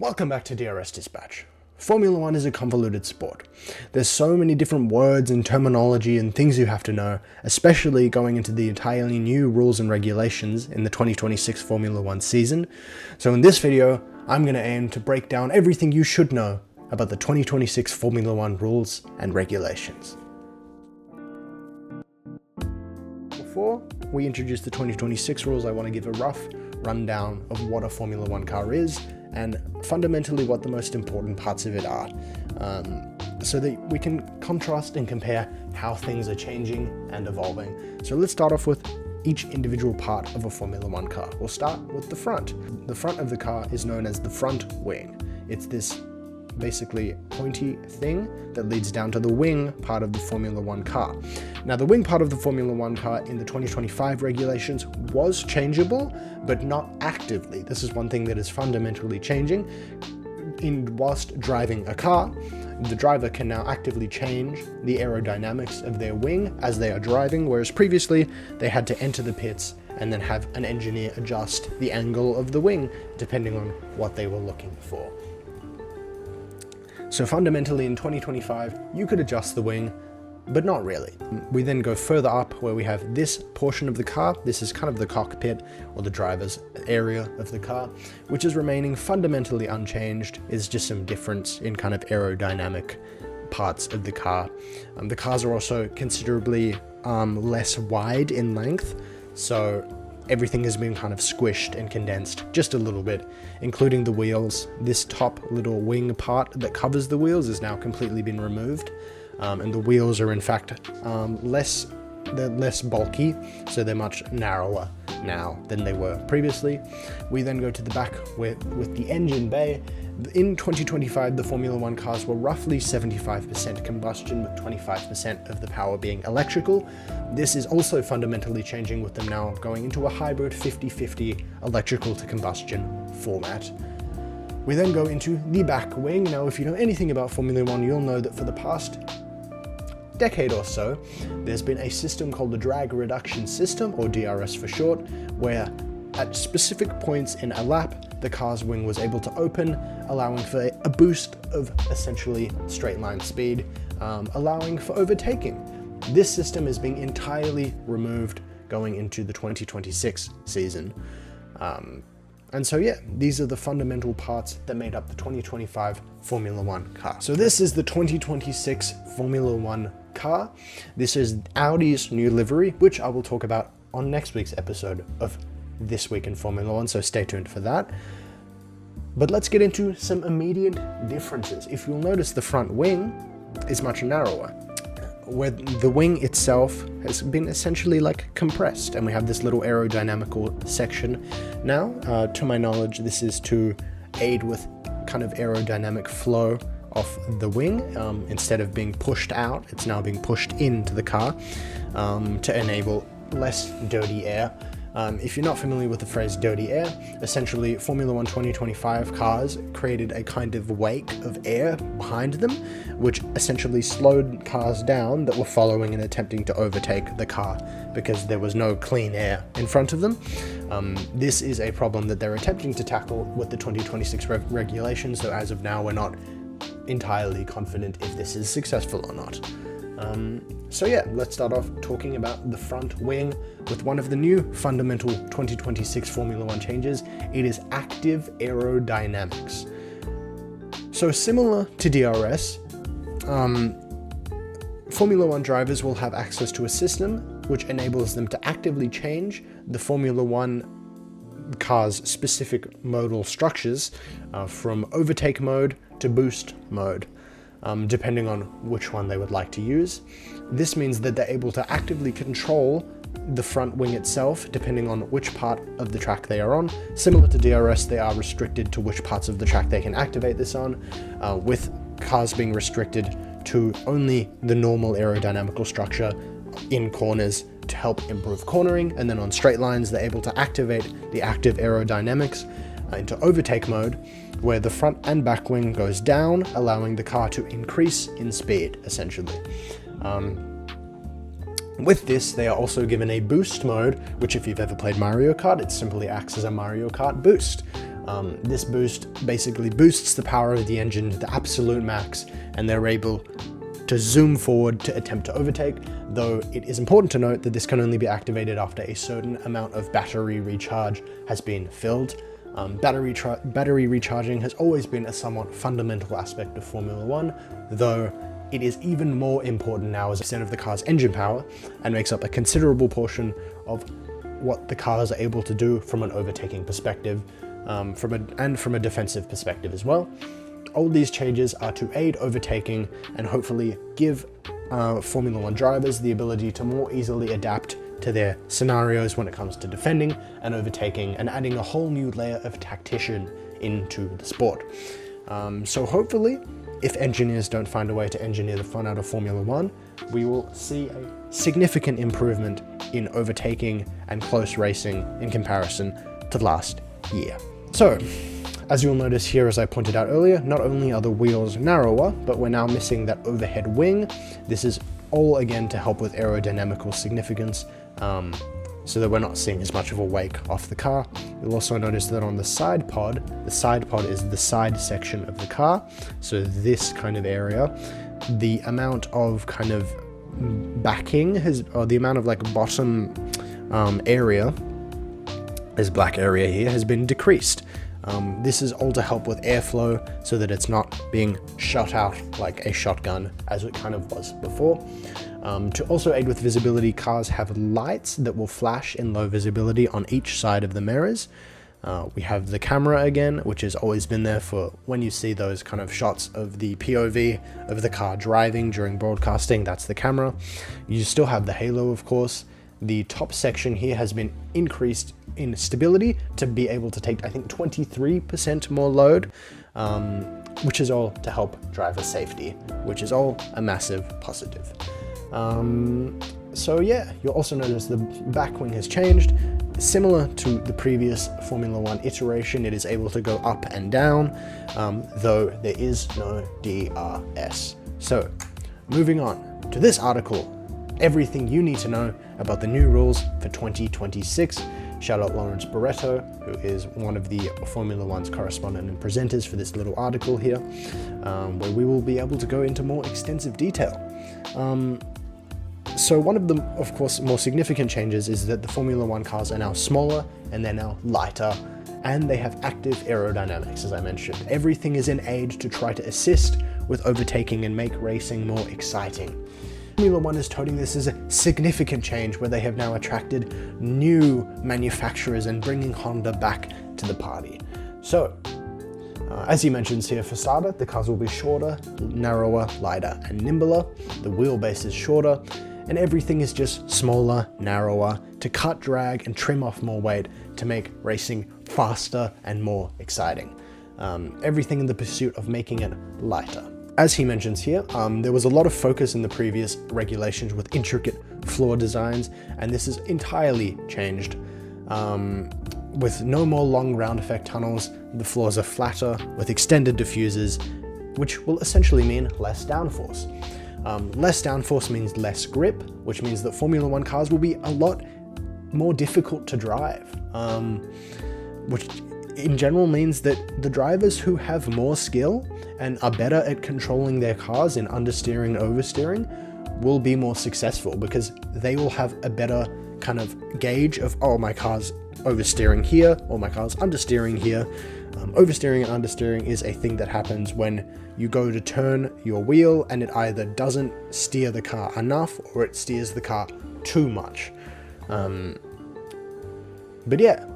Welcome back to DRS Dispatch. Formula One is a convoluted sport. There's so many different words and terminology and things you have to know, especially going into the entirely new rules and regulations in the 2026 Formula One season. So in this video, I'm going to aim to break down everything you should know about the 2026 Formula One rules and regulations. Before we introduce the 2026 rules, I want to give a rough rundown of what a Formula One car is and fundamentally what the most important parts of it are, so that we can contrast and compare how things are changing and evolving. So let's start off with each individual part of a Formula One car. We'll start with the front. The front of the car is known as the front wing. It's this basically pointy thing that leads down to the wing part of the Formula One car. Now, the wing part of the Formula One car in the 2025 regulations was changeable, but not actively. This is one thing that is fundamentally changing. Whilst driving a car, the driver can now actively change the aerodynamics of their wing as they are driving, whereas previously they had to enter the pits and then have an engineer adjust the angle of the wing depending on what they were looking for. So fundamentally in 2025, you could adjust the wing, but not really. We then go further up where we have this portion of the car. This is kind of the cockpit or the driver's area of the car, which is remaining fundamentally unchanged. It's just some difference in kind of aerodynamic parts of the car. The cars are also considerably less wide in length, so everything has been kind of squished and condensed just a little bit, including the wheels. This top little wing part that covers the wheels has now completely been removed, and the wheels are in fact they're less bulky, so they're much narrower now than they were previously. We then go to the back with the engine bay. In 2025, the Formula One cars were roughly 75% combustion, with 25% of the power being electrical. This is also fundamentally changing, with them now going into a hybrid 50-50 electrical to combustion format. We then go into the back wing. Now, if you know anything about Formula One, you'll know that for the past decade or so, there's been a system called the drag reduction system, or DRS for short, where at specific points in a lap, the car's wing was able to open, allowing for a boost of essentially straight line speed, allowing for overtaking. This system is being entirely removed going into the 2026 season. And so yeah, these are the fundamental parts that made up the 2025 Formula One car. So this is the 2026 Formula One car. This is Audi's new livery, which I will talk about on next week's episode of This Week in Formula One, so stay tuned for that. But let's get into some immediate differences. If you'll notice, the front wing is much narrower, where the wing itself has been essentially like compressed, and we have this little aerodynamical section now. To my knowledge, this is to aid with kind of aerodynamic flow off the wing. Instead of being pushed out, it's now being pushed into the car to enable less dirty air. If you're not familiar with the phrase dirty air, essentially Formula One 2025 cars created a kind of wake of air behind them, which essentially slowed cars down that were following and attempting to overtake the car because there was no clean air in front of them. This is a problem that they're attempting to tackle with the 2026 regulations, so as of now we're not entirely confident if this is successful or not. So yeah, let's start off talking about the front wing with one of the new fundamental 2026 Formula One changes. It is active aerodynamics. So similar to DRS, Formula One drivers will have access to a system which enables them to actively change the Formula One car's specific modal structures from overtake mode to boost mode, depending on which one they would like to use. This means that they're able to actively control the front wing itself depending on which part of the track they are on. Similar to DRS, they are restricted to which parts of the track they can activate this on, with cars being restricted to only the normal aerodynamical structure in corners to help improve cornering, and then on straight lines they're able to activate the active aerodynamics into overtake mode, where the front and back wing goes down, allowing the car to increase in speed, essentially. With this, they are also given a boost mode, which if you've ever played Mario Kart, it simply acts as a Mario Kart boost. This boost basically boosts the power of the engine to the absolute max, and they're able to zoom forward to attempt to overtake, though it is important to note that this can only be activated after a certain amount of battery recharge has been filled. Battery recharging has always been a somewhat fundamental aspect of Formula 1, though it is even more important now as a percent of the car's engine power, and makes up a considerable portion of what the cars are able to do from an overtaking perspective, from a defensive perspective as well. All these changes are to aid overtaking and hopefully give Formula 1 drivers the ability to more easily adapt to their scenarios when it comes to defending and overtaking, and adding a whole new layer of tactician into the sport. So hopefully, if engineers don't find a way to engineer the fun out of Formula 1, we will see a significant improvement in overtaking and close racing in comparison to last year. So, as you'll notice here, as I pointed out earlier, not only are the wheels narrower, but we're now missing that overhead wing. This is all again to help with aerodynamical significance, so that we're not seeing as much of a wake off the car. You'll also notice that on the side pod is the side section of the car, so this kind of area, the amount of kind of backing or the amount of like bottom area, this black area here, has been decreased. This is all to help with airflow so that it's not being shot out like a shotgun as it kind of was before. To also aid with visibility, cars have lights that will flash in low visibility on each side of the mirrors. We have the camera again, which has always been there for when you see those kind of shots of the POV of the car driving during broadcasting, that's the camera. You still have the halo, of course. The top section here has been increased in stability to be able to take, I think, 23% more load, which is all to help driver safety, which is all a massive positive. So yeah, you'll also notice the back wing has changed. Similar to the previous Formula 1 iteration, it is able to go up and down, though there is no DRS. So, moving on to this article, everything you need to know about the new rules for 2026. Shout out Lawrence Barretto, who is one of the Formula 1's correspondent and presenters for this little article here, where we will be able to go into more extensive detail. So one of the, of course, more significant changes is that the Formula 1 cars are now smaller and they're now lighter, and they have active aerodynamics, as I mentioned. Everything is in aid to try to assist with overtaking and make racing more exciting. Formula 1 is touting this as a significant change, where they have now attracted new manufacturers and bringing Honda back to the party. So, as he mentions here, for starter, the cars will be shorter, narrower, lighter, and nimbler. The wheelbase is shorter, and everything is just smaller, narrower, to cut drag and trim off more weight to make racing faster and more exciting. Everything in the pursuit of making it lighter. As he mentions here, there was a lot of focus in the previous regulations with intricate floor designs, and this is entirely changed. With no more long round effect tunnels, the floors are flatter with extended diffusers, which will essentially mean less downforce. Less downforce means less grip, which means that Formula 1 cars will be a lot more difficult to drive, which in general means that the drivers who have more skill and are better at controlling their cars in understeering and oversteering will be more successful, because they will have a better kind of gauge of, oh, my car's oversteering here, or my car's understeering here. Oversteering and understeering is a thing that happens when you go to turn your wheel and it either doesn't steer the car enough or it steers the car too much. But yeah,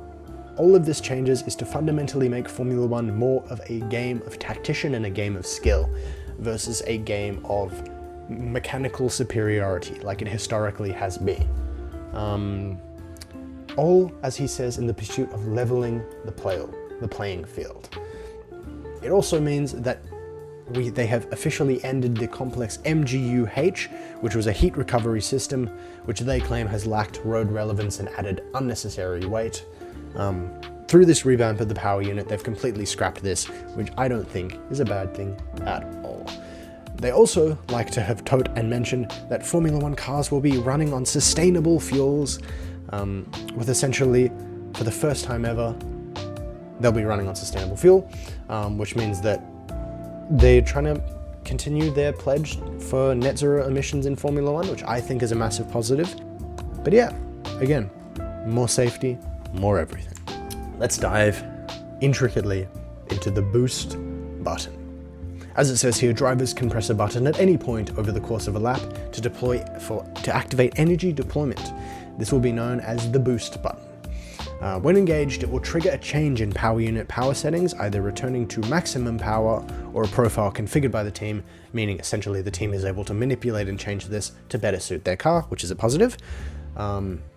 all of this changes is to fundamentally make Formula 1 more of a game of tactician and a game of skill versus a game of mechanical superiority like it historically has been. All, as he says, in the pursuit of leveling the playing field. It also means that they have officially ended the complex MGU-H, which was a heat recovery system, which they claim has lacked road relevance and added unnecessary weight. Through this revamp of the power unit, they've completely scrapped this, which I don't think is a bad thing at all. They also like to have told and mentioned that Formula 1 cars will be running on sustainable fuels, with essentially, for the first time ever, they'll be running on sustainable fuel, which means that they're trying to continue their pledge for net zero emissions in Formula One, which I think is a massive positive. But yeah, again, more safety, more everything. Let's dive intricately into the boost button. As it says here, drivers can press a button at any point over the course of a lap to activate energy deployment. This will be known as the boost button. When engaged, it will trigger a change in power unit power settings, either returning to maximum power or a profile configured by the team, meaning essentially the team is able to manipulate and change this to better suit their car, which is a positive.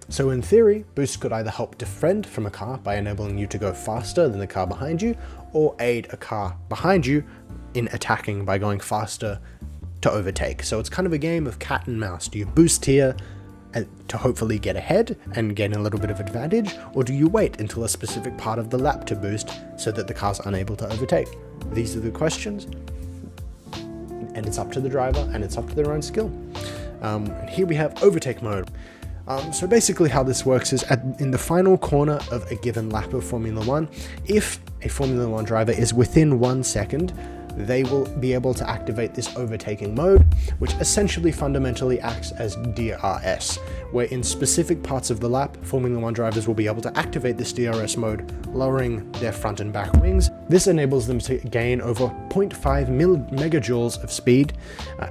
So in theory, boost could either help defend from a car by enabling you to go faster than the car behind you, or aid a car behind you in attacking by going faster to overtake. So it's kind of a game of cat and mouse. Do you boost here to hopefully get ahead and gain a little bit of advantage, or do you wait until a specific part of the lap to boost so that the car's unable to overtake? These are the questions, and it's up to the driver and it's up to their own skill. And here we have overtake mode. So basically how this works is in the final corner of a given lap of Formula One, if a Formula One driver is within 1 second, they will be able to activate this overtaking mode, which essentially fundamentally acts as DRS, where in specific parts of the lap, Formula One drivers will be able to activate this DRS mode, lowering their front and back wings. This enables them to gain over 0.5 megajoules of speed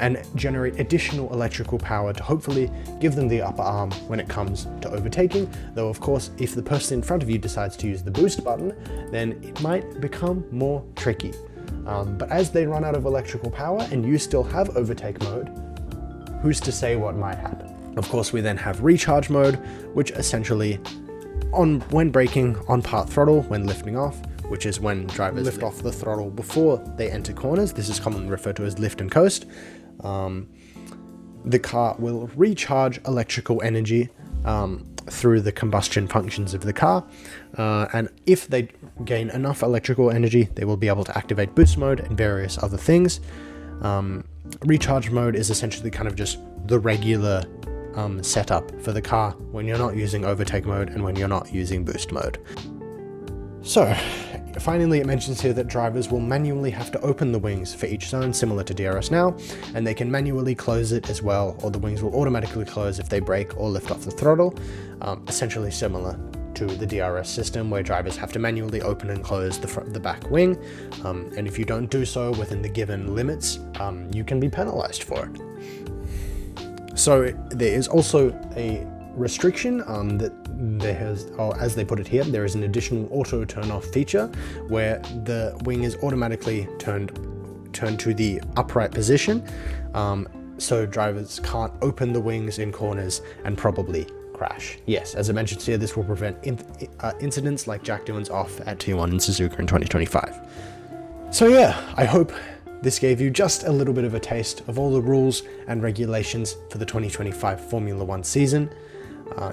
and generate additional electrical power to hopefully give them the upper arm when it comes to overtaking. Though of course, if the person in front of you decides to use the boost button, then it might become more tricky. But as they run out of electrical power and you still have overtake mode, who's to say what might happen? Of course, we then have recharge mode, which essentially, when braking, on part throttle, when lifting off, which is when drivers lift off the throttle before they enter corners. This is commonly referred to as lift and coast. The car will recharge electrical energy through the combustion functions of the car, and if they gain enough electrical energy, they will be able to activate boost mode and various other things. Recharge mode is essentially kind of just the regular setup for the car when you're not using overtake mode and when you're not using boost mode. So finally, it mentions here that drivers will manually have to open the wings for each zone, similar to DRS now, and they can manually close it as well, or the wings will automatically close if they brake or lift off the throttle, essentially similar to the DRS system, where drivers have to manually open and close the back wing, and if you don't do so within the given limits, you can be penalized for it. So there is also a restriction that there has, as they put it here, there is an additional auto turn off feature where the wing is automatically turned to the upright position, so drivers can't open the wings in corners and probably crash. Yes, as I mentioned here, this will prevent incidents like Jack Doohan's off at T1 in Suzuka in 2025. So yeah, I hope this gave you just a little bit of a taste of all the rules and regulations for the 2025 Formula One season.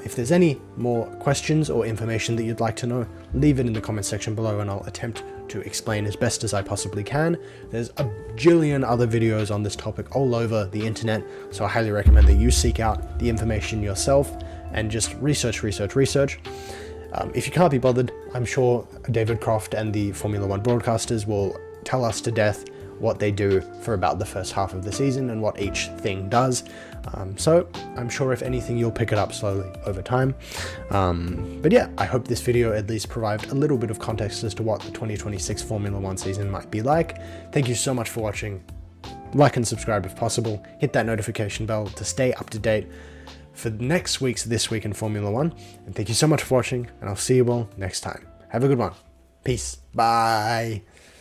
If there's any more questions or information that you'd like to know, leave it in the comment section below and I'll attempt to explain as best as I possibly can. There's a jillion other videos on this topic all over the internet, so I highly recommend that you seek out the information yourself and just research. If you can't be bothered, I'm sure David Croft and the Formula One broadcasters will tell us to death what they do for about the first half of the season and what each thing does. So I'm sure if anything, you'll pick it up slowly over time. But yeah, I hope this video at least provided a little bit of context as to what the 2026 Formula One season might be like. Thank you so much for watching. Like and subscribe if possible. Hit that notification bell to stay up to date for next week's This Week in Formula One. And thank you so much for watching, and I'll see you all next time. Have a good one. Peace. Bye.